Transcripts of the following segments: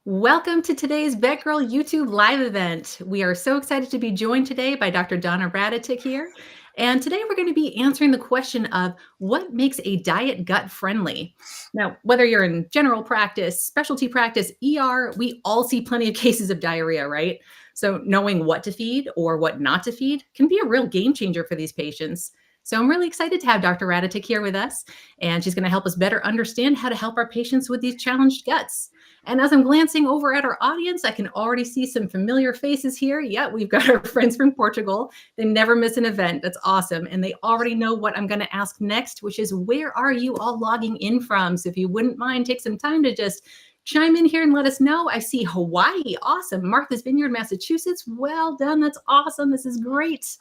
Welcome to today's VETgirl YouTube live event. We are so excited to be joined today by Dr. Donna Raditic here. And today we're going to be answering the question of what makes a diet gut friendly. Now, whether you're in general practice, specialty practice, ER, we all see plenty of cases of diarrhea, right? So knowing what to feed or what not to feed can be a real game changer for these patients. So I'm really excited to have Dr. Raditic here with us, and she's going to help us better understand how to help our patients with these challenged guts. And as I'm glancing over at our audience, I can already see some familiar faces here. Yeah, we've got our friends from Portugal. They never miss an event. That's awesome. And they already know what I'm going to ask next, which is where are you all logging in from? So if you wouldn't mind, take some time to just chime in here and let us know. I see Hawaii. Awesome. Martha's Vineyard, Massachusetts. Well done. That's awesome. This is great.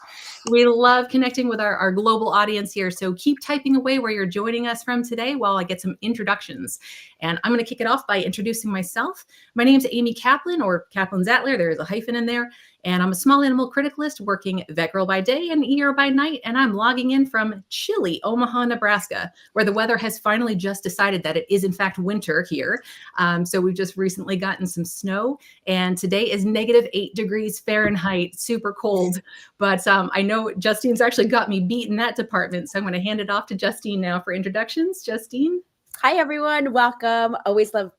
We love connecting with our global audience here. So keep typing away where you're joining us from today while I get some introductions. And I'm going to kick it off by introducing myself. My name's Amy Kaplan, or Kaplan Zattler. There is a hyphen in there. And I'm a small animal criticalist working VETgirl by day and ER by night. And I'm logging in from chilly Omaha, Nebraska, where the weather has finally just decided that it is in fact winter here. So we've just recently gotten some snow, and today is -8 degrees Fahrenheit, super cold. But I know Justine's actually got me beat in that department. So I'm going to hand it off to Justine now for introductions. Justine. Hi, everyone. Welcome. Always love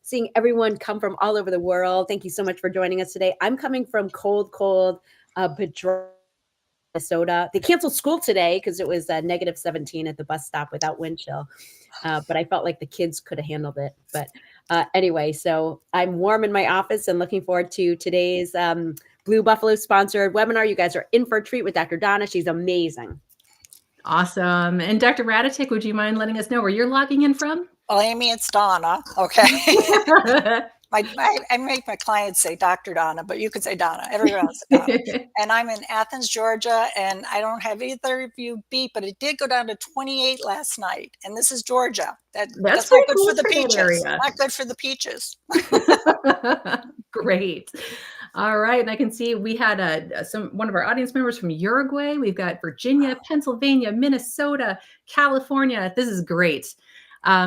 seeing everyone come from all over the world. Thank you so much for joining us today. I'm coming from cold Minnesota. They canceled school today because it was -17 at the bus stop without wind chill. But I felt like the kids could have handled it. But anyway, so I'm warm in my office and looking forward to today's Blue Buffalo sponsored webinar. You guys are in for a treat with Dr. Donna. She's amazing. Awesome. And Dr. Raditic, would you mind letting us know where you're logging in from? Well, Amy, it's Donna. Okay. I make my clients say Dr. Donna, but you could say Donna. Everyone else is Donna. And I'm in Athens, Georgia, and I don't have either of you beat, but it did go down to 28 last night. And this is Georgia. That's not good cool for the peaches. Not good for the peaches. Great. All right. And I can see we had one of our audience members from Uruguay. We've got Virginia, Pennsylvania, Minnesota, California. This is great.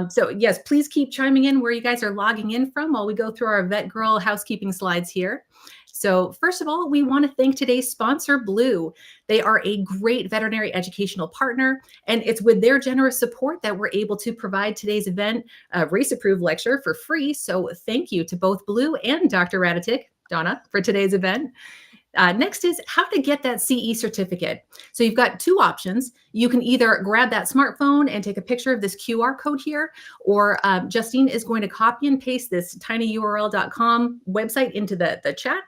So yes, please keep chiming in where you guys are logging in from while we go through our VETgirl housekeeping slides here. So first of all, we want to thank today's sponsor, Blue. They are a great veterinary educational partner, and it's with their generous support that we're able to provide today's event, Race Approved lecture, for free. So thank you to both Blue and Dr. Raditic, Donna, for today's event. Next is how to get that CE certificate. So you've got two options. You can either grab that smartphone and take a picture of this QR code here, or Justine is going to copy and paste this tinyurl.com website into the chat.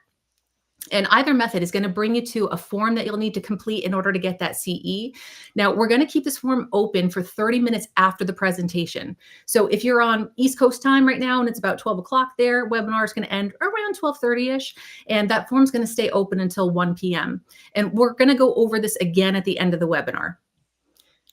And either method is going to bring you to a form that you'll need to complete in order to get that CE. Now, we're going to keep this form open for 30 minutes after the presentation. So if you're on East Coast time right now and it's about 12 o'clock there, webinar is going to end around 12:30-ish, and that form's going to stay open until 1 p.m. And we're going to go over this again at the end of the webinar.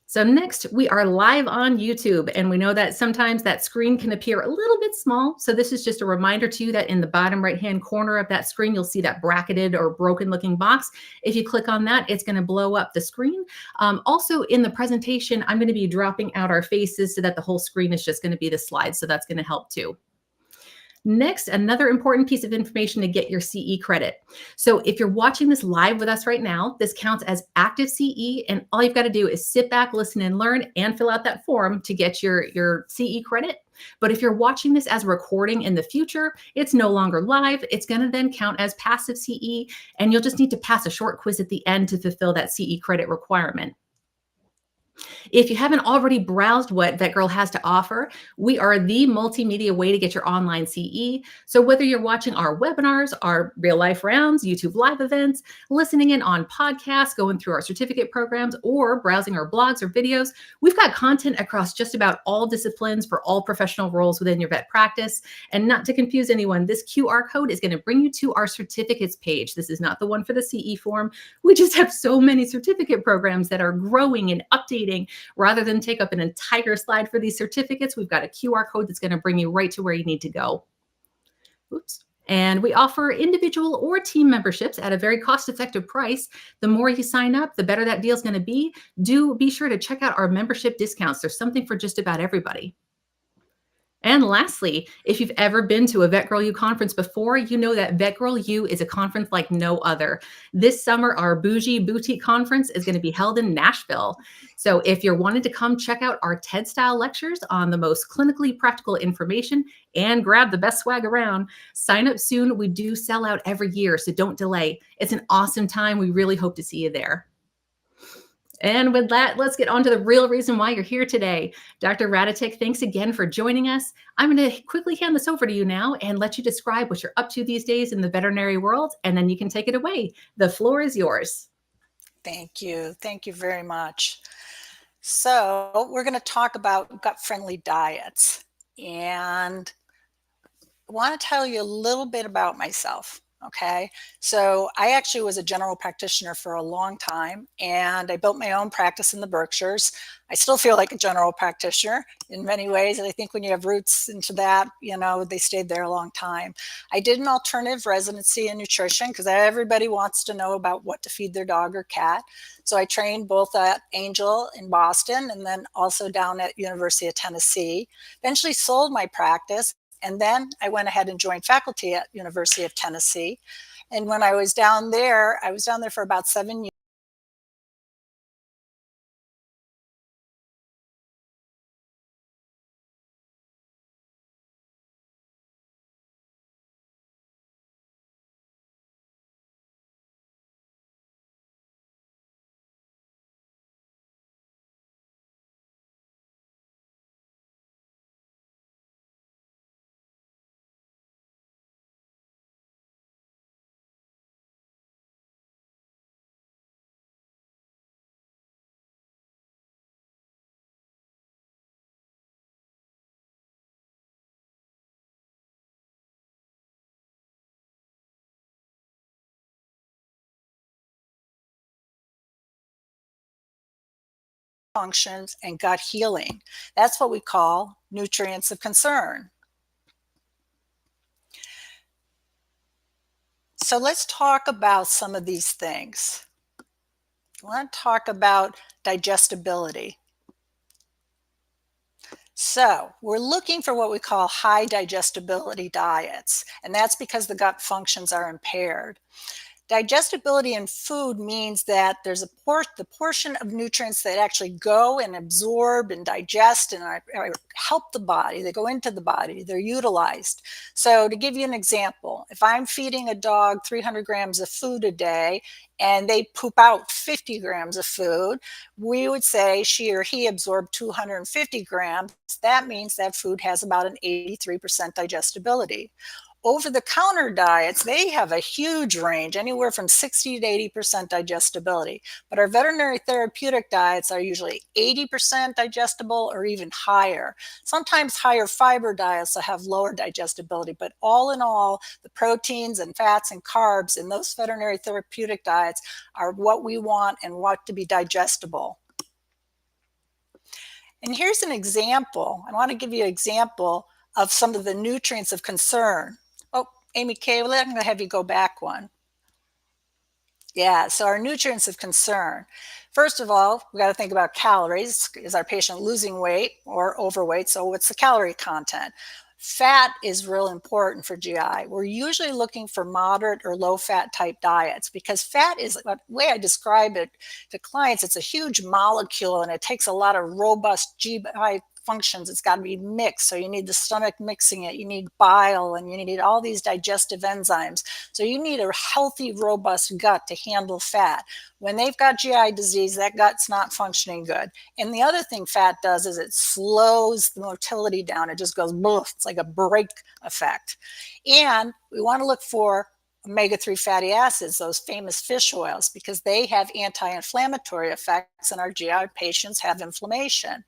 So next, we are live on YouTube, and we know that sometimes that screen can appear a little bit small. So this is just a reminder to you that in the bottom right-hand corner of that screen, you'll see that bracketed or broken looking box. If you click on that, it's going to blow up the screen. Also in the presentation, I'm going to be dropping out our faces so that the whole screen is just going to be the slides. So that's going to help too. Next, another important piece of information to get your CE credit. So if you're watching this live with us right now, this counts as active CE, and all you've got to do is sit back, listen and learn, and fill out that form to get your CE credit. But if you're watching this as a recording in the future, it's no longer live. It's going to then count as passive CE, and you'll just need to pass a short quiz at the end to fulfill that CE credit requirement. If you haven't already browsed what VETgirl has to offer, we are the multimedia way to get your online CE. So whether you're watching our webinars, our real life rounds, YouTube live events, listening in on podcasts, going through our certificate programs, or browsing our blogs or videos, we've got content across just about all disciplines for all professional roles within your vet practice. And not to confuse anyone, this QR code is going to bring you to our certificates page. This is not the one for the CE form. We just have so many certificate programs that are growing and updating. Rather than take up an entire slide for these certificates, we've got a QR code that's going to bring you right to where you need to go. Oops. And we offer individual or team memberships at a very cost-effective price. The more you sign up, the better that deal is going to be. Do be sure to check out our membership discounts. There's something for just about everybody. And lastly, if you've ever been to a VETgirl U conference before, you know that VETgirl U is a conference like no other. This summer, our Bougie Boutique conference is going to be held in Nashville. So if you're wanting to come check out our TED-style lectures on the most clinically practical information and grab the best swag around, sign up soon. We do sell out every year, so don't delay. It's an awesome time. We really hope to see you there. And with that, let's get on to the real reason why you're here today. Dr. Raditic, thanks again for joining us. I'm going to quickly hand this over to you now and let you describe what you're up to these days in the veterinary world, and then you can take it away. The floor is yours. Thank you. Thank you very much. So we're going to talk about gut-friendly diets, and I want to tell you a little bit about myself. Okay. So I actually was a general practitioner for a long time, and I built my own practice in the Berkshires. I still feel like a general practitioner in many ways. And I think when you have roots into that, they stayed there a long time. I did an alternative residency in nutrition because everybody wants to know about what to feed their dog or cat. So I trained both at Angel in Boston and then also down at University of Tennessee. Eventually sold my practice. And then I went ahead and joined faculty at University of Tennessee. And when I was down there for about 7 years. Functions and gut healing. That's what we call nutrients of concern. So let's talk about some of these things. I want to talk about digestibility. So we're looking for what we call high digestibility diets, and that's because the gut functions are impaired. Digestibility in food means that there's the portion of nutrients that actually go and absorb and digest and help the body. They go into the body. They're utilized. So to give you an example, if I'm feeding a dog 300 grams of food a day and they poop out 50 grams of food, we would say she or he absorbed 250 grams. That means that food has about an 83% digestibility. Over-the-counter diets, they have a huge range, anywhere from 60 to 80% digestibility. But our veterinary therapeutic diets are usually 80% digestible or even higher. Sometimes higher fiber diets will have lower digestibility, but all in all, the proteins and fats and carbs in those veterinary therapeutic diets are what we want and what to be digestible. And here's an example. I want to give you an example of some of the nutrients of concern. Oh, Amy Kay, I'm going to have you go back one. Yeah, so our nutrients of concern. First of all, we got to think about calories. Is our patient losing weight or overweight? So what's the calorie content? Fat is real important for GI. We're usually looking for moderate or low fat type diets because fat is, the way I describe it to clients, it's a huge molecule and it takes a lot of robust GI functions. It's got to be mixed. So you need the stomach mixing it. You need bile and you need all these digestive enzymes. So you need a healthy, robust gut to handle fat. When they've got GI disease, that gut's not functioning good. And the other thing fat does is it slows the motility down. It just goes, it's like a brake effect. And we want to look for omega-3 fatty acids, those famous fish oils, because they have anti-inflammatory effects and our GI patients have inflammation.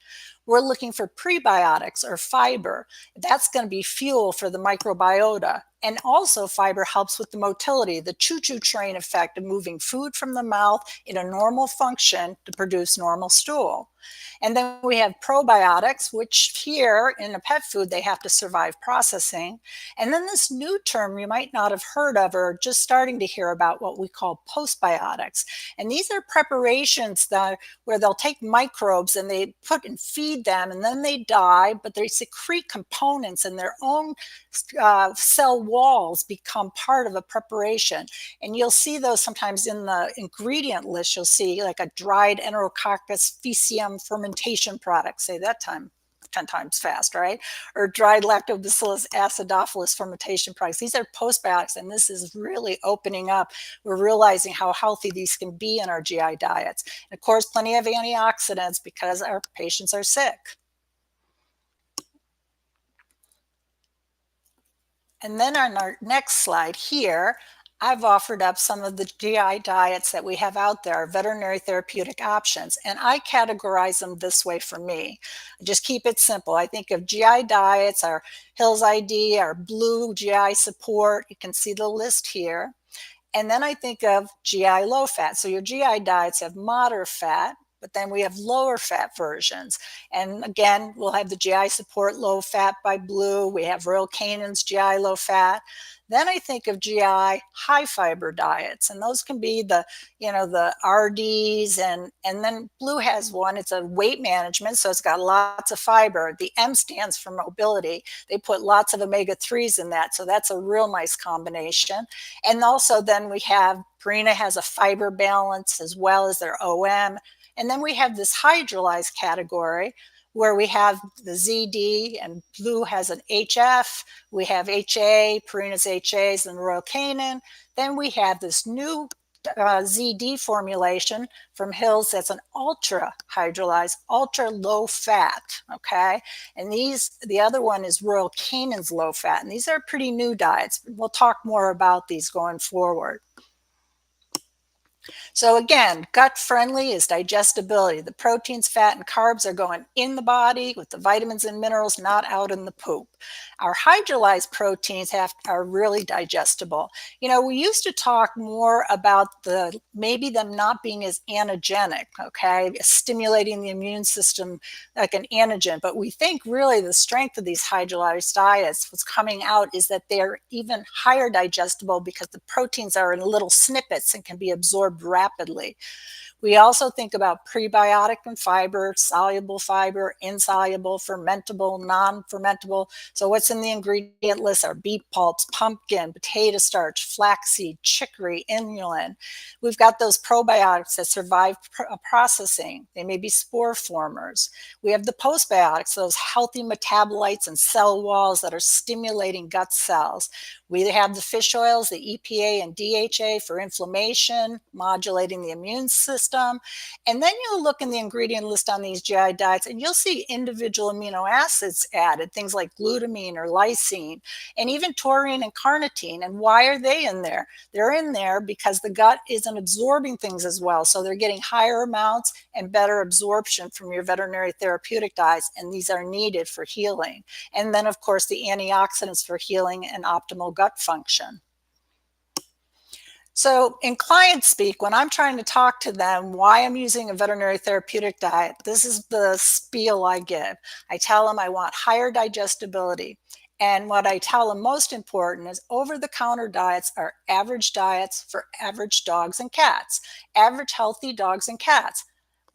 We're looking for prebiotics or fiber. That's going to be fuel for the microbiota. And also fiber helps with the motility, the choo-choo train effect of moving food from the mouth in a normal function to produce normal stool. And then we have probiotics, which here in a pet food, they have to survive processing. And then this new term you might not have heard of or just starting to hear about, what we call postbiotics. And these are preparations where they'll take microbes and they put and feed feed them and then they die, but they secrete components and their own cell walls become part of a preparation. And you'll see those sometimes in the ingredient list. You'll see like a dried Enterococcus faecium fermentation product, say that time 10 times fast, right? Or dried Lactobacillus acidophilus fermentation products. These are postbiotics, and this is really opening up. We're realizing how healthy these can be in our GI diets. And of course, plenty of antioxidants because our patients are sick. And then on our next slide here, I've offered up some of the GI diets that we have out there, veterinary therapeutic options, and I categorize them this way for me. Just keep it simple. I think of GI diets, our Hills ID, our Blue GI support. You can see the list here. And then I think of GI low fat. So your GI diets have moderate fat, but then we have lower fat versions. And again, we'll have the GI support low fat by Blue. We have Royal Canin's GI low fat. Then I think of GI high fiber diets, and those can be the, the RDs, and then Blue has one. It's a weight management, so it's got lots of fiber. The M stands for mobility. They put lots of omega-3s in that, so that's a real nice combination. And also then we have Purina has a fiber balance as well as their OM. And then we have this hydrolyzed category where we have the ZD, and Blue has an HF. We have HA, Purina's HAs, and Royal Canin. Then we have this new ZD formulation from Hills that's an ultra hydrolyzed, ultra low fat, okay? And the other one is Royal Canin's low fat, and these are pretty new diets. We'll talk more about these going forward. So again, gut friendly is digestibility. The proteins, fat, and carbs are going in the body with the vitamins and minerals, not out in the poop. Our hydrolyzed proteins are really digestible. We used to talk more about maybe them not being as antigenic, okay, stimulating the immune system like an antigen. But we think really the strength of these hydrolyzed diets, what's coming out is that they're even higher digestible because the proteins are in little snippets and can be absorbed rapidly. We also think about prebiotic and fiber, soluble fiber, insoluble, fermentable, non-fermentable. So what's in the ingredient list are beet pulps, pumpkin, potato starch, flaxseed, chicory, inulin. We've got those probiotics that survive processing. They may be spore formers. We have the postbiotics, those healthy metabolites and cell walls that are stimulating gut cells. We have the fish oils, the EPA and DHA for inflammation, modulating the immune system. And then you'll look in the ingredient list on these GI diets and you'll see individual amino acids added, things like glutamine or lysine, and even taurine and carnitine. And why are they in there? They're in there because the gut isn't absorbing things as well. So they're getting higher amounts and better absorption from your veterinary therapeutic diets. And these are needed for healing. And then, of course, the antioxidants for healing and optimal gut function. So in client speak, when I'm trying to talk to them why I'm using a veterinary therapeutic diet, this is the spiel I give. I tell them I want higher digestibility. And what I tell them most important is over-the-counter diets are average diets for average dogs and cats, average healthy dogs and cats.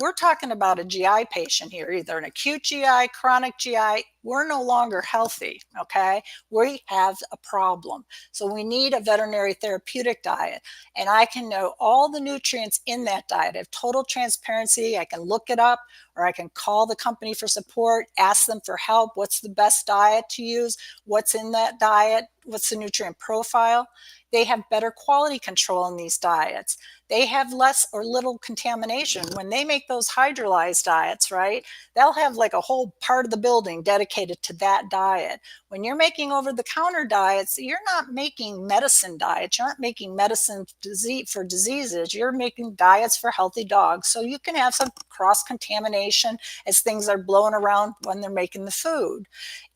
We're talking about a GI patient here, either an acute GI, chronic GI. We're no longer healthy, okay? We have a problem. So we need a veterinary therapeutic diet. And I can know all the nutrients in that diet. I have total transparency. I can look it up, or I can call the company for support, ask them for help. What's the best diet to use? What's in that diet? What's the nutrient profile? They have better quality control in these diets. They have less or little contamination. When they make those hydrolyzed diets, right, they'll have like a whole part of the building dedicated to that diet. When you're making over-the-counter diets, you're not making medicine diets. You're not making medicine for diseases. You're making diets for healthy dogs. So you can have some cross-contamination as things are blowing around when they're making the food.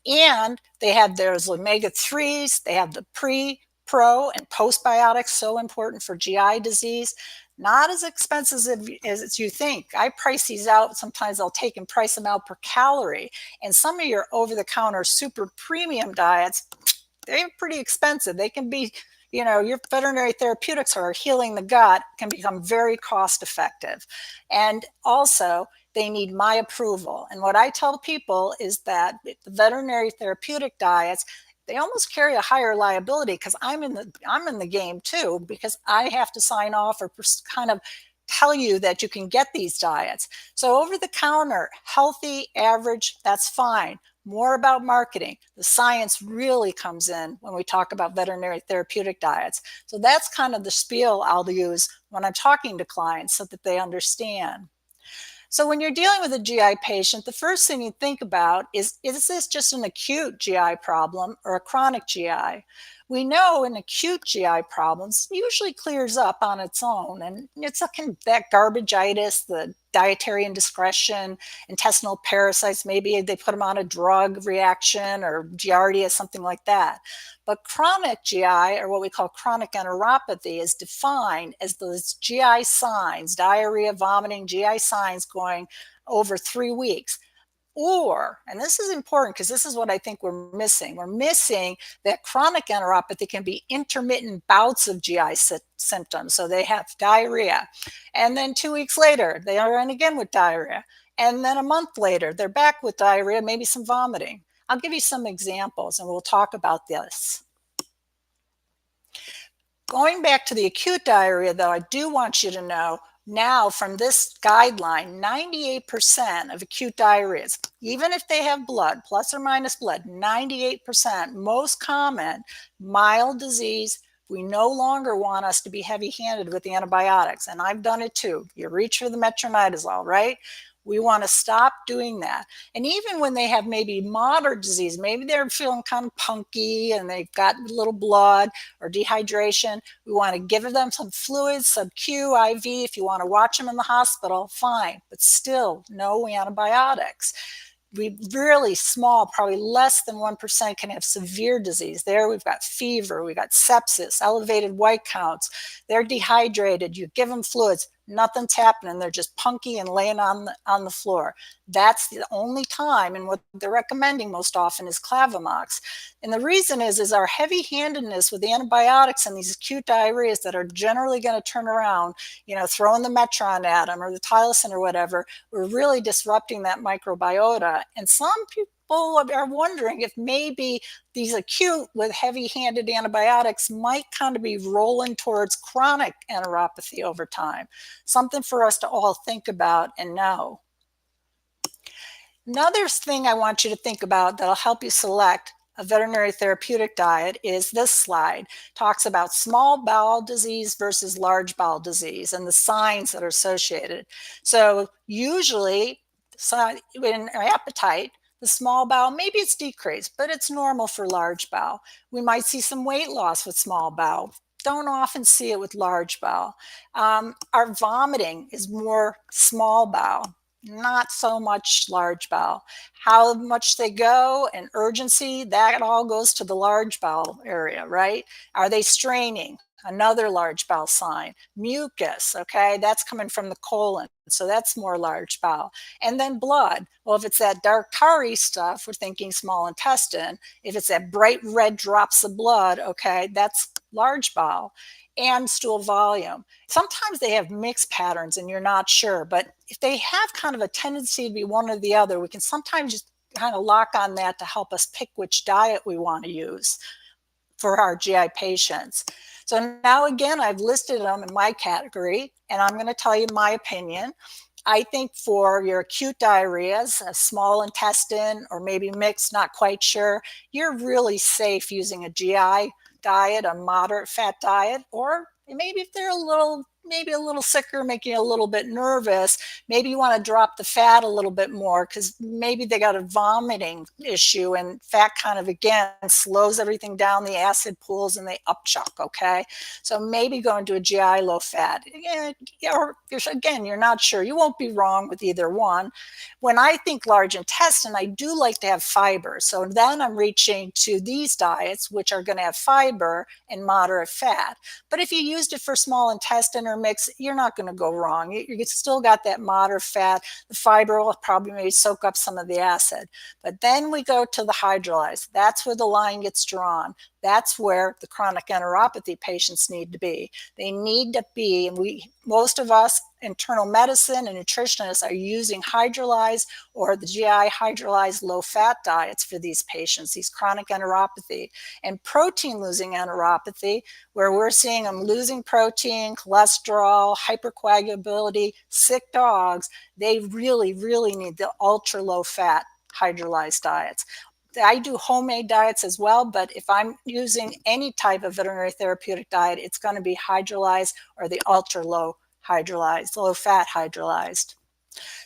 And they have those omega-3s. They have the pro, and postbiotics, so important for GI disease. Not as expensive as you think. I price these out. Sometimes I'll take and price them out per calorie. And some of your over-the-counter super premium diets, they're pretty expensive. They can be your veterinary therapeutics or healing the gut can become very cost effective. And also, they need my approval. And what I tell people is that the veterinary therapeutic diets, they almost carry a higher liability because I'm in the game too, because I have to sign off or kind of tell you that you can get these diets. So over the counter, healthy, average, that's fine. More about marketing. The science really comes in when we talk about veterinary therapeutic diets. So that's kind of the spiel I'll use when I'm talking to clients so that they understand. So when you're dealing with a GI patient, the first thing you think about is this just an acute GI problem or a chronic GI? We know an acute GI problems usually clears up on its own, and it's that garbagitis, the dietary indiscretion, intestinal parasites, maybe they put them on a drug reaction or giardia, something like that. But chronic GI, or what we call chronic enteropathy, is defined as those GI signs, diarrhea, vomiting, GI signs going over 3 weeks. Or, and this is important because this is what I think we're missing that chronic enteropathy can be intermittent bouts of GI symptoms. So they have diarrhea, and then 2 weeks later, they are in again with diarrhea. And then a month later, they're back with diarrhea, maybe some vomiting. I'll give you some examples and we'll talk about this. Going back to the acute diarrhea, though, I do want you to know now from this guideline, 98% of acute diarrheas, even if they have blood, plus or minus blood, 98%, most common, mild disease. We no longer want us to be heavy-handed with the antibiotics, and I've done it too. You reach for the metronidazole, right? We want to stop doing that. And even when they have maybe moderate disease, maybe they're feeling kind of punky and they've got a little blood or dehydration, we want to give them some fluids, sub-Q, IV. If you want to watch them in the hospital, fine, but still no antibiotics. We really small, probably less than 1% can have severe disease. There we've got fever, we've got sepsis, elevated white counts. They're dehydrated, you give them fluids, nothing's happening. They're just punky and laying on the floor. That's the only time, and what they're recommending most often is Clavamox. And the reason is our heavy-handedness with the antibiotics and these acute diarrheas that are generally going to turn around, throwing the Metron at them or the Tylosin or whatever, we're really disrupting that microbiota. And some people are wondering if maybe these acute with heavy-handed antibiotics might kind of be rolling towards chronic enteropathy over time. Something for us to all think about and know. Another thing I want you to think about that'll help you select a veterinary therapeutic diet is this slide. Talks about small bowel disease versus large bowel disease and the signs that are associated. So usually in appetite, the small bowel, maybe it's decreased, but it's normal for large bowel. We might see some weight loss with small bowel. Don't often see it with large bowel. Our vomiting is more small bowel, not so much large bowel. How much they go and urgency, that all goes to the large bowel area, right? Are they straining? Another large bowel sign. Mucus, okay, that's coming from the colon, so that's more large bowel. And then blood. Well, if it's that dark tarry stuff, we're thinking small intestine. If it's that bright red drops of blood, okay, that's large bowel. And stool volume. Sometimes they have mixed patterns and you're not sure, but if they have kind of a tendency to be one or the other, we can sometimes just kind of lock on that to help us pick which diet we want to use for our GI patients. So now again, I've listed them in my category, and I'm going to tell you my opinion. I think for your acute diarrheas, a small intestine or maybe mixed, not quite sure, you're really safe using a GI diet, a moderate fat diet, or maybe if they're maybe a little sicker, making you a little bit nervous, maybe you want to drop the fat a little bit more because maybe they got a vomiting issue and fat kind of, again, slows everything down, the acid pools and they upchuck, okay? So maybe go into a GI low fat. Or again, you're not sure. You won't be wrong with either one. When I think large intestine, I do like to have fiber. So then I'm reaching to these diets, which are going to have fiber and moderate fat. But if you used it for small intestine or mix, you're not going to go wrong. You still got that moderate fat. The fiber will probably maybe soak up some of the acid. But then we go to the hydrolyzed. That's where the line gets drawn. That's where the chronic enteropathy patients need to be. They need to be, and most of us internal medicine and nutritionists are using hydrolyzed or the GI hydrolyzed low-fat diets for these patients, these chronic enteropathy. And protein-losing enteropathy, where we're seeing them losing protein, cholesterol, hypercoagulability, sick dogs, they really, really need the ultra-low-fat hydrolyzed diets. I do homemade diets as well, but if I'm using any type of veterinary therapeutic diet, it's going to be hydrolyzed or the ultra-low hydrolyzed, low-fat hydrolyzed.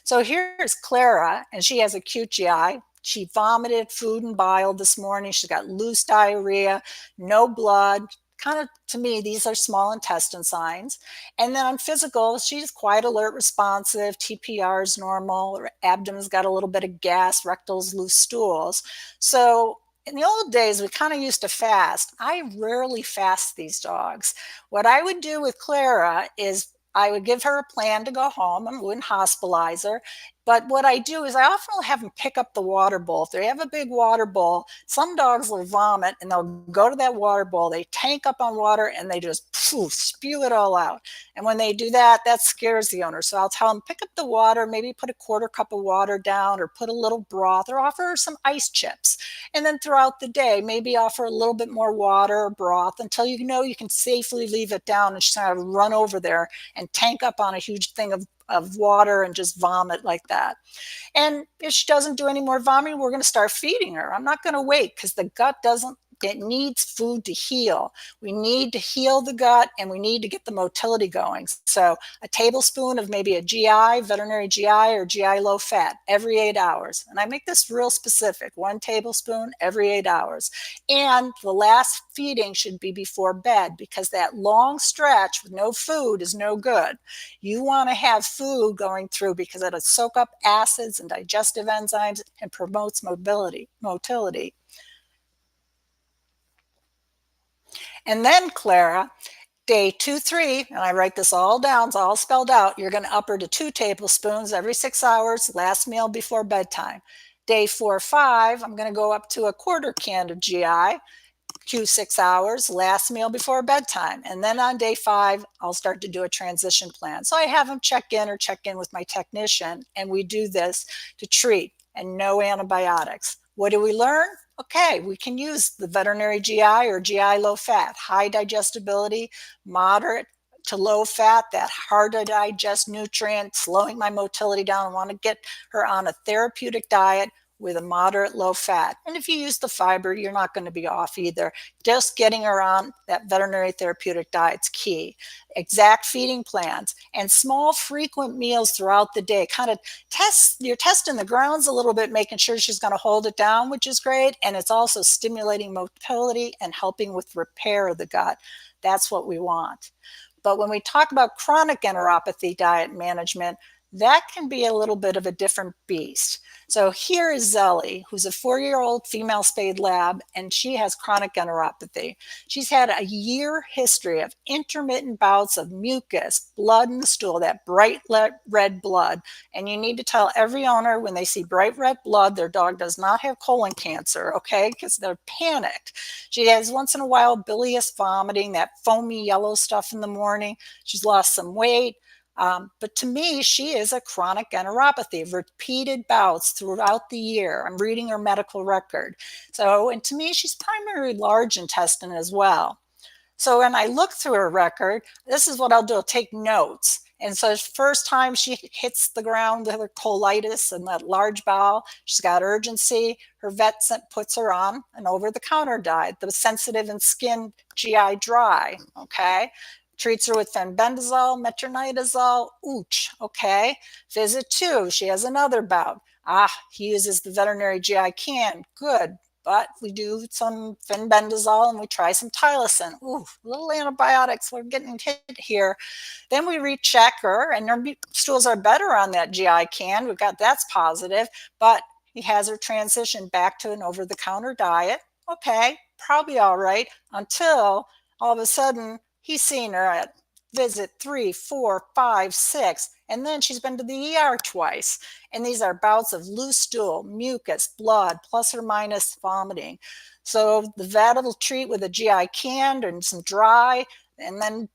So here's Clara, and she has acute GI. She vomited food and bile this morning. She's got loose diarrhea, no blood. Kind of, to me, these are small intestine signs. And then on physical, she's quite alert, responsive. TPR is normal. Her abdomen's got a little bit of gas, rectals, loose stools. So in the old days, we kind of used to fast. I rarely fast these dogs. What I would do with Clara is I would give her a plan to go home. I wouldn't hospitalize her. But what I do is I often will have them pick up the water bowl. If they have a big water bowl, some dogs will vomit and they'll go to that water bowl. They tank up on water and they just spew it all out. And when they do that, that scares the owner. So I'll tell them, pick up the water, maybe put a quarter cup of water down or put a little broth or offer her some ice chips. And then throughout the day, maybe offer a little bit more water or broth until you know you can safely leave it down and she's going to run over there and tank up on a huge thing of water and just vomit like that. And if she doesn't do any more vomiting, we're going to start feeding her. I'm not going to wait because the gut it needs food to heal. We need to heal the gut and we need to get the motility going. So a tablespoon of maybe a GI, veterinary GI or GI low fat every 8 hours. And I make this real specific, 1 tablespoon every 8 hours. And the last feeding should be before bed because that long stretch with no food is no good. You want to have food going through because it'll soak up acids and digestive enzymes and promotes motility. And then Clara, day 2, 3, and I write this all down, it's all spelled out, you're going to up her to 2 tablespoons every 6 hours, last meal before bedtime. Day 4, 5, I'm going to go up to a quarter can of GI, Q6 hours, last meal before bedtime. And then on day 5, I'll start to do a transition plan. So I have them check in with my technician, and we do this to treat and no antibiotics. What do we learn? Okay, we can use the veterinary GI or GI low fat, high digestibility, moderate to low fat, that hard to digest nutrient, slowing my motility down. I want to get her on a therapeutic diet with a moderate low fat. And if you use the fiber, you're not going to be off either. Just getting her on that veterinary therapeutic diet's key. Exact feeding plans and small frequent meals throughout the day. Kind of you're testing the grounds a little bit, making sure she's going to hold it down, which is great. And it's also stimulating motility and helping with repair of the gut. That's what we want. But when we talk about chronic enteropathy diet management, that can be a little bit of a different beast. So here is Zelly, who's a 4-year-old female spayed lab, and she has chronic enteropathy. She's had a year history of intermittent bouts of mucus, blood in the stool, that bright red blood. And you need to tell every owner when they see bright red blood, their dog does not have colon cancer, okay? Because they're panicked. She has once in a while bilious vomiting, that foamy yellow stuff in the morning. She's lost some weight. But to me, she is a chronic enteropathy, repeated bouts throughout the year. I'm reading her medical record. So, and to me, she's primarily large intestine as well. So when I look through her record, this is what I'll do. I'll take notes. And so the first time she hits the ground with her colitis and that large bowel, she's got urgency. Her vet puts her on an over-the-counter diet, the sensitive and skin GI dry, okay? Treats her with fenbendazole, metronidazole, okay. Visit 2, she has another bout. He uses the veterinary GI can, good. But we do some fenbendazole and we try some tylosin. Little antibiotics, we're getting hit here. Then we recheck her and her stools are better on that GI can. We've got that's positive, but he has her transition back to an over-the-counter diet. Okay, probably all right, until all of a sudden he's seeing her at visit 3, 4, 5, 6, and then she's been to the ER twice. And these are bouts of loose stool, mucus, blood, plus or minus vomiting. So the vet will treat with a GI can and some dry, and then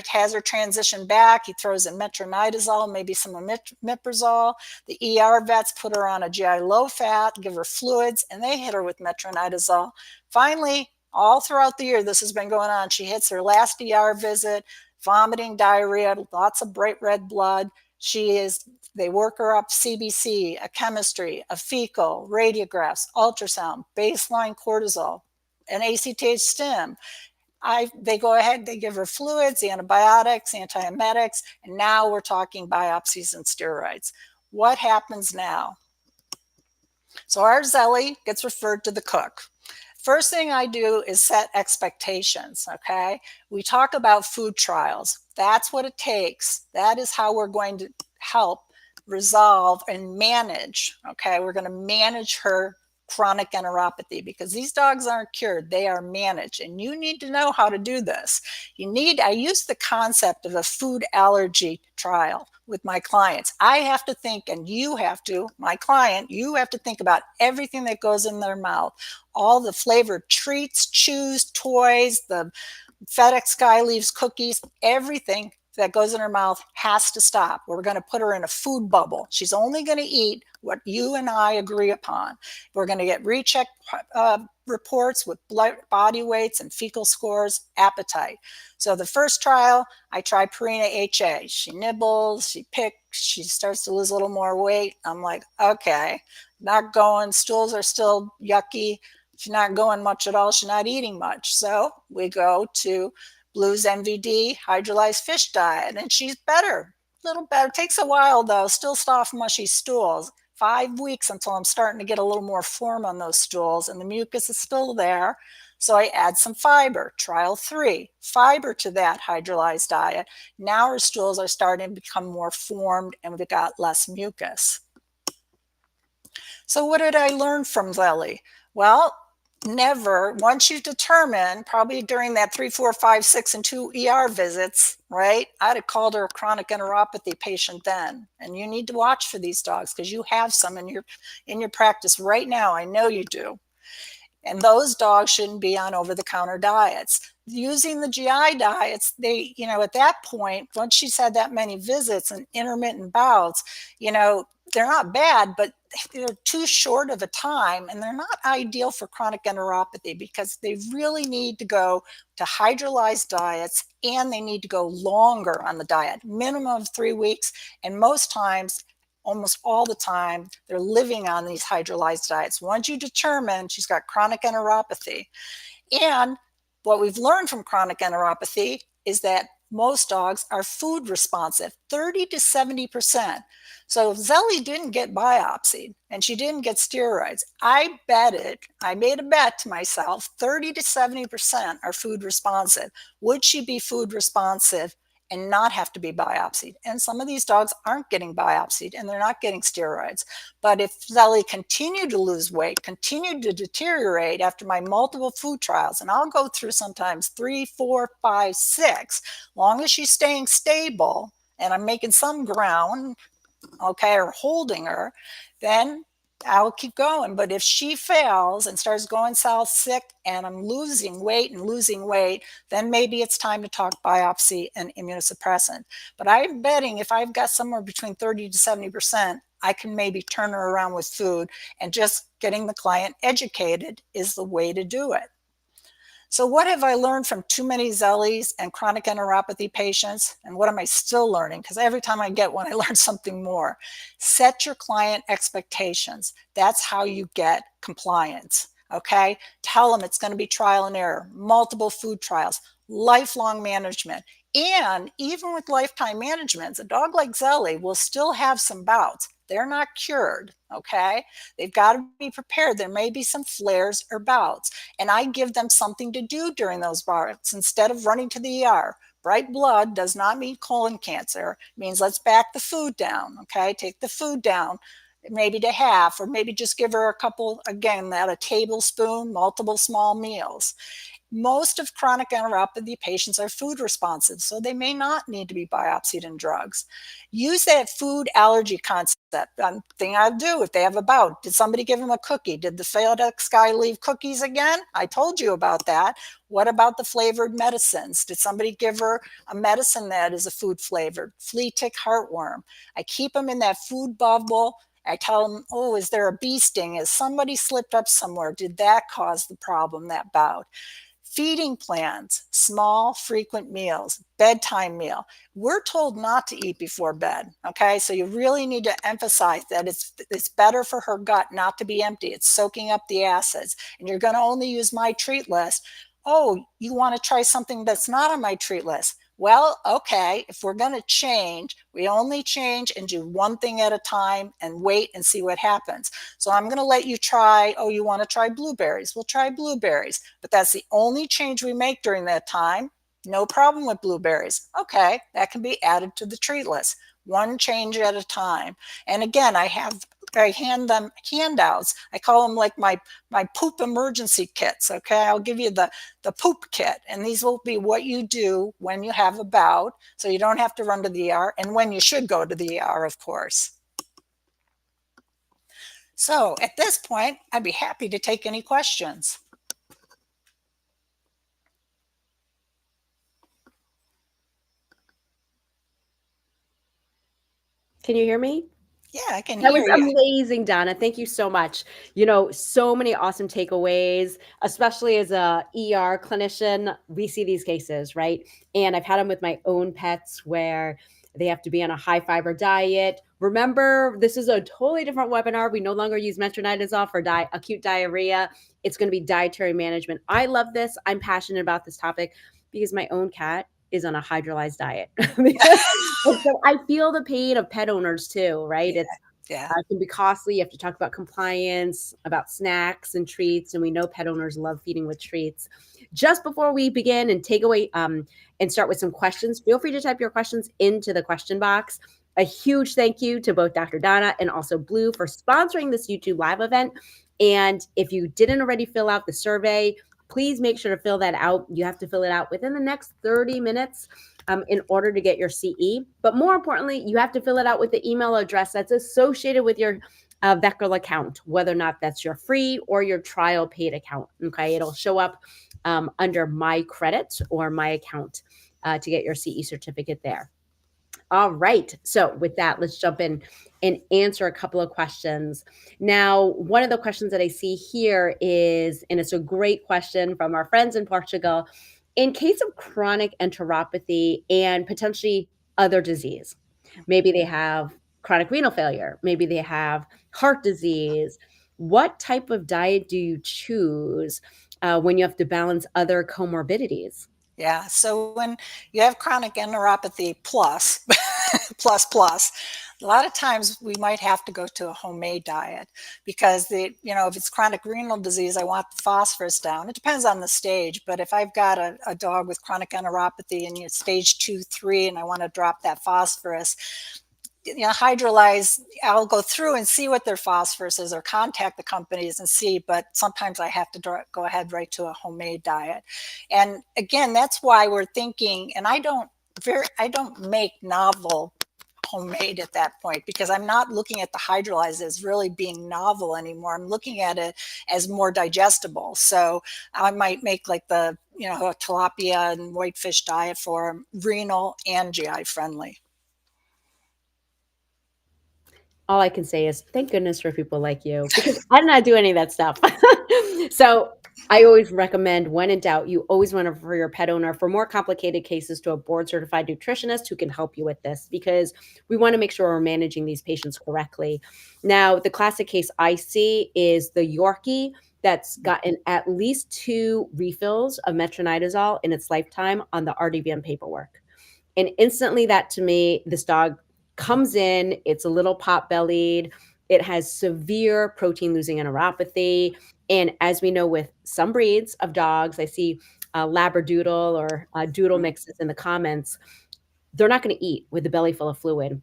has her transition back. He throws in metronidazole, maybe some omeprazole. The ER vets put her on a GI low fat, give her fluids, and they hit her with metronidazole. Finally, all throughout the year this has been going on, she hits her last ER visit, vomiting, diarrhea, lots of bright red blood. They work her up CBC, a chemistry, a fecal, radiographs, ultrasound, baseline cortisol, an ACTH stim. They go ahead, they give her fluids, antibiotics, antiemetics, and now we're talking biopsies and steroids. What happens now? So our Zelly gets referred to the cook. First thing I do is set expectations, okay? We talk about food trials. That's what it takes. That is how we're going to help resolve and manage, okay? We're going to manage her chronic enteropathy because these dogs aren't cured, they are managed, and you need to know how to do this. I use the concept of a food allergy trial with my clients. I have to think, and you have to, my client, you have to think about everything that goes in their mouth, all the flavored treats, chews, toys, the FedEx Sky Leaves cookies, everything that goes in her mouth has to stop. We're going to put her in a food bubble. She's only going to eat what you and I agree upon. We're going to get recheck reports with body weights and fecal scores, appetite. So the first trial, I try Purina HA. She nibbles, she picks, she starts to lose a little more weight. I'm like, okay, not going, stools are still yucky. She's not going much at all. She's not eating much. So we go to Blue's MVD hydrolyzed fish diet, and she's better, a little better. Takes a while though, still soft, mushy stools. 5 weeks until I'm starting to get a little more form on those stools, and the mucus is still there. So I add some fiber, trial 3, fiber to that hydrolyzed diet. Now her stools are starting to become more formed and we've got less mucus. So what did I learn from Zelly? Well, never, once you determine, probably during that 3, 4, 5, 6, and 2 ER visits, right? I'd have called her a chronic enteropathy patient then. And you need to watch for these dogs because you have some in your practice right now. I know you do. And those dogs shouldn't be on over-the-counter diets. Using the GI diets, at that point, once she's had that many visits and intermittent bouts, they're not bad, but they're too short of a time and they're not ideal for chronic enteropathy because they really need to go to hydrolyzed diets and they need to go longer on the diet, minimum of 3 weeks. And most times, almost all the time, they're living on these hydrolyzed diets. Once you determine she's got chronic enteropathy, and what we've learned from chronic enteropathy is that most dogs are food responsive, 30 to 70%. So if Zelly didn't get biopsied and she didn't get steroids, I made a bet to myself, 30 to 70% are food responsive. Would she be food responsive and not have to be biopsied? And some of these dogs aren't getting biopsied and they're not getting steroids. But if Zelly continued to lose weight, continued to deteriorate after my multiple food trials, and I'll go through sometimes 3, 4, 5, 6, long as she's staying stable and I'm making some ground, okay, or holding her, then I'll keep going. But if she fails and starts going south sick and I'm losing weight, then maybe it's time to talk biopsy and immunosuppressant. But I'm betting if I've got somewhere between 30 to 70%, I can maybe turn her around with food, and just getting the client educated is the way to do it. So what have I learned from too many Zellies and chronic enteropathy patients? And what am I still learning? Because every time I get one, I learn something more. Set your client expectations. That's how you get compliance, okay? Tell them it's going to be trial and error, multiple food trials, lifelong management. And even with lifetime management, a dog like Zelly will still have some bouts. They're not cured, okay? They've got to be prepared. There may be some flares or bouts, and I give them something to do during those bouts instead of running to the ER. Bright blood does not mean colon cancer. It means let's back the food down, okay? Take the food down maybe to half, or maybe just give her a couple, again, at a tablespoon, multiple small meals. Most of chronic enteropathy patients are food responsive, so they may not need to be biopsied in drugs. Use that food allergy concept. Thing I'll do if they have a bout. Did somebody give them a cookie? Did the FedEx guy leave cookies again? I told you about that. What about the flavored medicines? Did somebody give her a medicine that is a food flavored? Flea tick, heartworm. I keep them in that food bubble. I tell them, oh, is there a bee sting? Has somebody slipped up somewhere? Did that cause the problem, that bout? Feeding plans, small, frequent meals, bedtime meal. We're told not to eat before bed, okay? So you really need to emphasize that it's better for her gut not to be empty. It's soaking up the acids, and you're gonna only use my treat list. Oh, you wanna try something that's not on my treat list? Well, okay, if we're gonna change, we only change and do one thing at a time and wait and see what happens. So I'm gonna let you try, oh, you wanna try blueberries? We'll try blueberries, but that's the only change we make during that time. No problem with blueberries. Okay, that can be added to the treat list. One change at a time. And again, I hand them handouts. I call them like my poop emergency kits. Okay, I'll give you the poop kit, and these will be what you do when you have a bout, so you don't have to run to the ER, and when you should go to the ER, of course. So at this point, I'd be happy to take any questions. Can you hear me? Yeah, I can That hear was you. amazing, Donna. Thank you so much. So many awesome takeaways, especially as a ER clinician. We see these cases, right? And I've had them with my own pets where they have to be on a high fiber diet. Remember, this is a totally different webinar. We no longer use metronidazole for acute diarrhea. It's going to be dietary management. I love this. I'm passionate about this topic because my own cat is on a hydrolyzed diet. And so I feel the pain of pet owners too, right? Yeah. It can be costly. You have to talk about compliance, about snacks and treats. And we know pet owners love feeding with treats. Just before we begin and take away and start with some questions, feel free to type your questions into the question box. A huge thank you to both Dr. Donna and also Blue for sponsoring this YouTube live event. And if you didn't already fill out the survey, please make sure to fill that out. You have to fill it out within the next 30 minutes in order to get your CE. But more importantly, you have to fill it out with the email address that's associated with your VETgirl account, whether or not that's your free or your trial paid account. Okay, it'll show up under my credits or my account to get your CE certificate there. All right. So with that, let's jump in and answer a couple of questions. Now, one of the questions that I see here is, and it's a great question from our friends in Portugal, in case of chronic enteropathy and potentially other disease, maybe they have chronic renal failure, maybe they have heart disease, what type of diet do you choose when you have to balance other comorbidities? Yeah, so when you have chronic enteropathy plus, plus, a lot of times we might have to go to a homemade diet because if it's chronic renal disease, I want the phosphorus down. It depends on the stage, but if I've got a dog with chronic enteropathy and stage 2, 3, and I want to drop that phosphorus, hydrolyze, I'll go through and see what their phosphorus is or contact the companies and see, but sometimes I have to go ahead right to a homemade diet. And again, that's why we're thinking, and I don't make novel homemade at that point because I'm not looking at the hydrolyze as really being novel anymore. I'm looking at it as more digestible. So I might make like a tilapia and whitefish diet for renal and GI friendly. All I can say is thank goodness for people like you because I did not do any of that stuff. So I always recommend when in doubt, you always want to refer your pet owner for more complicated cases to a board certified nutritionist who can help you with this because we want to make sure we're managing these patients correctly. Now, the classic case I see is the Yorkie that's gotten at least 2 refills of metronidazole in its lifetime on the RDVM paperwork. And instantly that to me, this dog comes in, it's a little pot-bellied, it has severe protein losing enteropathy. And as we know with some breeds of dogs, I see Labradoodle or Doodle mixes in the comments, they're not going to eat with the belly full of fluid.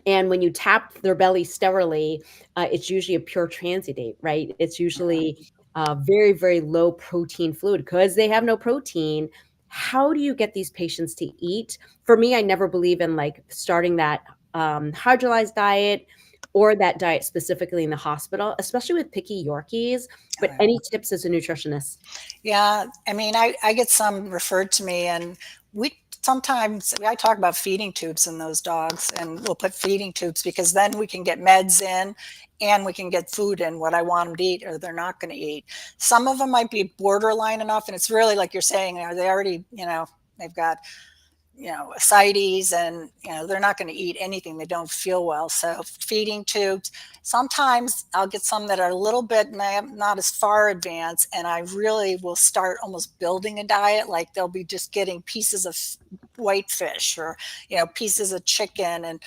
And when you tap their belly sterilely, it's usually a pure transitate, right? It's usually very, very low protein food because they have no protein. How do you get these patients to eat? For me, I never believe in like starting that hydrolyzed diet or that diet specifically in the hospital, especially with picky Yorkies. But Right. any tips as a nutritionist? Yeah, I mean, I get some referred to me, and we sometimes I talk about feeding tubes in those dogs, and we'll put feeding tubes because then we can get meds in and we can get food in what I want them to eat or they're not going to eat. Some of them might be borderline enough, and it's really like you're saying, are they already, they've got ascites, and they're not going to eat anything, they don't feel well. So feeding tubes, sometimes I'll get some that are a little bit not as far advanced, and I really will start almost building a diet, like they'll be just getting pieces of white fish or pieces of chicken and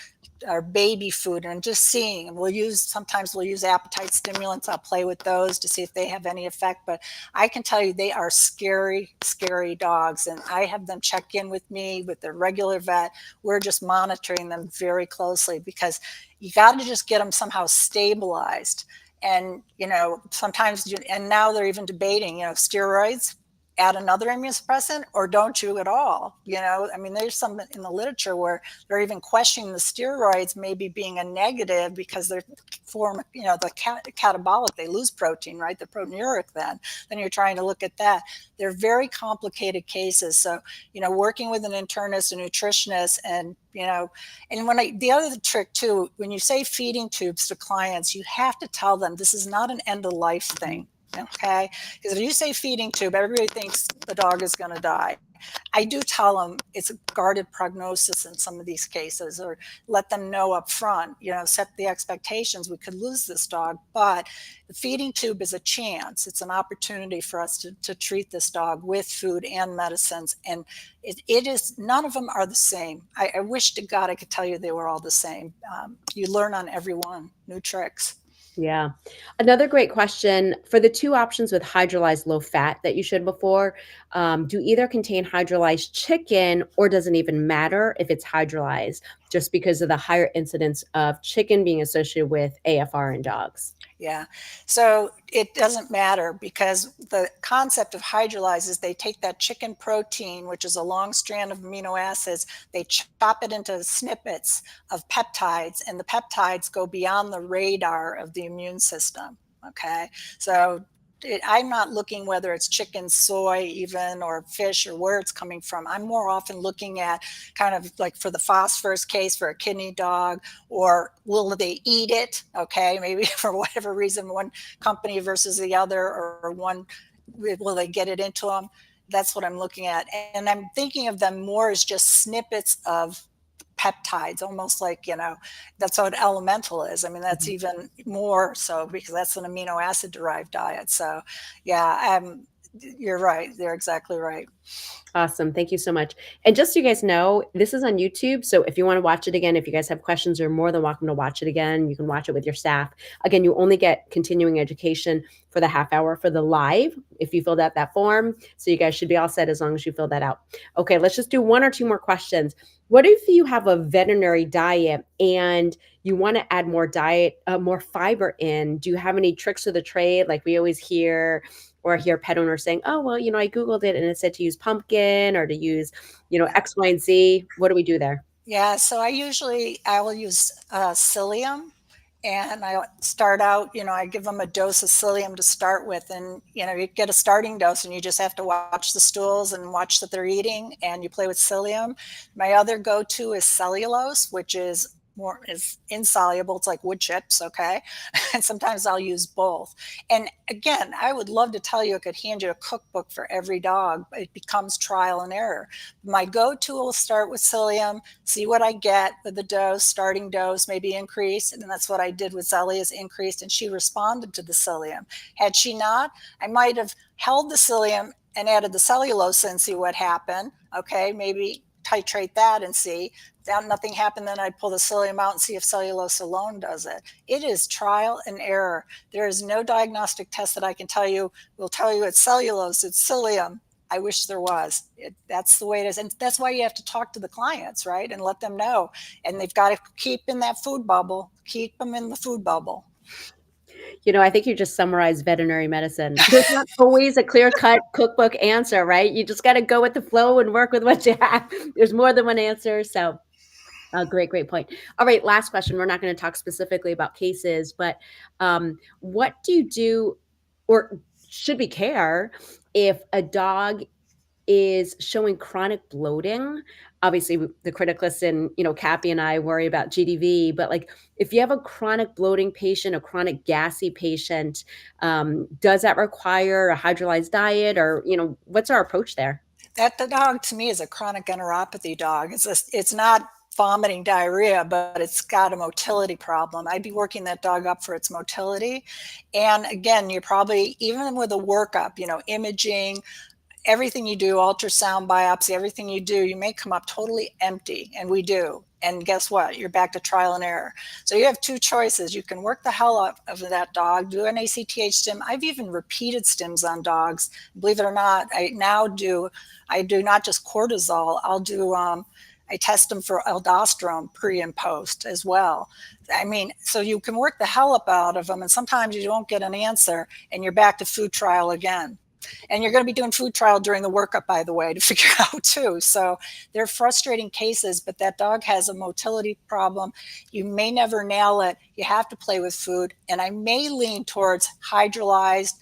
our baby food, and just seeing, and sometimes we'll use appetite stimulants. I'll play with those to see if they have any effect. But I can tell you they are scary, scary dogs, and I have them check in with me with their regular vet. We're just monitoring them very closely because you got to just get them somehow stabilized. And sometimes and now they're even debating steroids, add another immunosuppressant, or don't you at all. I mean, there's some in the literature where they're even questioning the steroids maybe being a negative because they're form, the catabolic, they lose protein, right? The proteinuric then you're trying to look at that. They're very complicated cases. So, working with an internist, a nutritionist, and, and the other trick too, when you say feeding tubes to clients, you have to tell them this is not an end of life thing. Okay. Because if you say feeding tube, everybody thinks the dog is going to die. I do tell them it's a guarded prognosis in some of these cases, or let them know up front, set the expectations. We could lose this dog, but the feeding tube is a chance. It's an opportunity for us to treat this dog with food and medicines. And it is, none of them are the same. I wish to God I could tell you they were all the same. You learn on every one, new tricks. Yeah. Another great question for the two options with hydrolyzed low fat that you showed before, do either contain hydrolyzed chicken or doesn't even matter if it's hydrolyzed just because of the higher incidence of chicken being associated with AFR in dogs? Yeah. So it doesn't matter because the concept of hydrolyze is they take that chicken protein, which is a long strand of amino acids, they chop it into snippets of peptides, and the peptides go beyond the radar of the immune system. Okay. So I'm not looking whether it's chicken, soy, even, or fish, or where it's coming from. I'm more often looking at kind of like for the phosphorus case for a kidney dog, or will they eat it? Okay, maybe for whatever reason, one company versus the other, or one, will they get it into them? That's what I'm looking at. And I'm thinking of them more as just snippets of peptides, almost like, that's what elemental is. I mean, that's even more so because that's an amino acid derived diet. So yeah, you're right. They're exactly right. Awesome. Thank you so much. And just so you guys know, this is on YouTube. So if you want to watch it again, if you guys have questions, you're more than welcome to watch it again. You can watch it with your staff. Again, you only get continuing education for the half hour for the live if you filled out that form. So you guys should be all set as long as you fill that out. Okay, let's just do one or two more questions. What if you have a veterinary diet and you want to add more more fiber in? Do you have any tricks of the trade? Like we always hear, or I hear pet owners saying, oh, well, I Googled it and it said to use pumpkin or to use, X, Y, and Z. What do we do there? Yeah, so I will use psyllium, and I start out, I give them a dose of psyllium to start with, and you get a starting dose, and you just have to watch the stools and watch that they're eating, and you play with psyllium. My other go-to is cellulose, which is insoluble. It's like wood chips, okay? And sometimes I'll use both. And again, I would love to tell you I could hand you a cookbook for every dog, but it becomes trial and error. My go-to will start with psyllium, see what I get with the dose, starting dose, maybe increase. And that's what I did with Zelly, is increased, and she responded to the psyllium. Had she not, I might have held the psyllium and added the cellulose and see what happened. Okay, maybe titrate that and see. That nothing happened, then I'd pull the psyllium out and see if cellulose alone does it. It is trial and error. There is no diagnostic test that I can tell you will tell you it's cellulose, it's psyllium. I wish there was. That's the way it is. And that's why you have to talk to the clients, right? And let them know. And they've got to keep in that food bubble, keep them in the food bubble. I think you just summarized veterinary medicine. There's not always a clear-cut cookbook answer, right? You just got to go with the flow and work with what you have. There's more than one answer. So great point. All right, last question. We're not going to talk specifically about cases, but what do you do, or should we care if a dog is showing chronic bloating? Obviously, the criticalists and, Cappy and I worry about GDV, but like if you have a chronic bloating patient, a chronic gassy patient, does that require a hydrolyzed diet, or, what's our approach there? That the dog to me is a chronic enteropathy dog. It's not vomiting diarrhea, but it's got a motility problem. I'd be working that dog up for its motility. And again, you're probably, even with a workup, imaging, everything you do, ultrasound, biopsy, everything you do, you may come up totally empty, and we do. And guess what? You're back to trial and error. So you have two choices. You can work the hell out of that dog, do an ACTH stim. I've even repeated stims on dogs. Believe it or not, I do not just cortisol. I test them for aldosterone pre and post as well. I mean, so you can work the hell up out of them, and sometimes you don't get an answer, and you're back to food trial again. And you're going to be doing food trial during the workup, by the way, to figure out too. So they're frustrating cases, but that dog has a motility problem. You may never nail it. You have to play with food. And I may lean towards hydrolyzed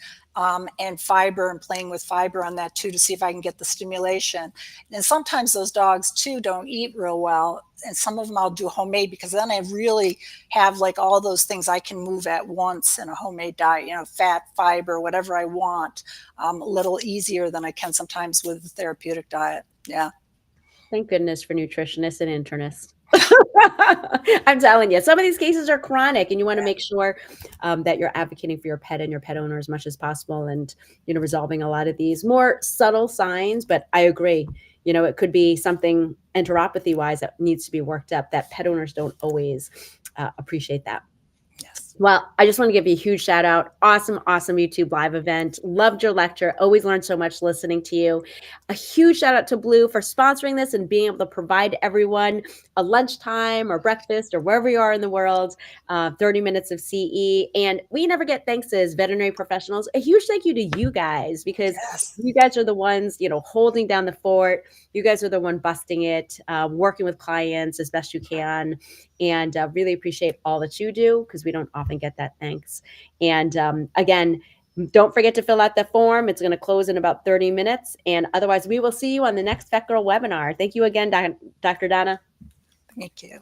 and fiber, and playing with fiber on that too, to see if I can get the stimulation. And sometimes those dogs too don't eat real well. And some of them I'll do homemade, because then I really have like all those things I can move at once in a homemade diet, fat, fiber, whatever I want, a little easier than I can sometimes with the therapeutic diet. Yeah. Thank goodness for nutritionists and internists. I'm telling you, some of these cases are chronic, and you want to make sure that you're advocating for your pet and your pet owner as much as possible, and resolving a lot of these more subtle signs. But I agree, it could be something enteropathy wise that needs to be worked up, that pet owners don't always appreciate that. Yes. Well, I just want to give you a huge shout out. Awesome YouTube live event. Loved your lecture. Always learned so much listening to you. A huge shout out to Blue for sponsoring this and being able to provide everyone a lunchtime or breakfast or wherever you are in the world, 30 minutes of CE. And we never get thanks as veterinary professionals. A huge thank you to you guys, because you guys are the ones, holding down the fort. You guys are the one busting it, working with clients as best you can. And really appreciate all that you do, because we don't often get that thanks. And again, don't forget to fill out the form. It's going to close in about 30 minutes. And otherwise, we will see you on the next VETgirl webinar. Thank you again, Dr. Donna. Thank you.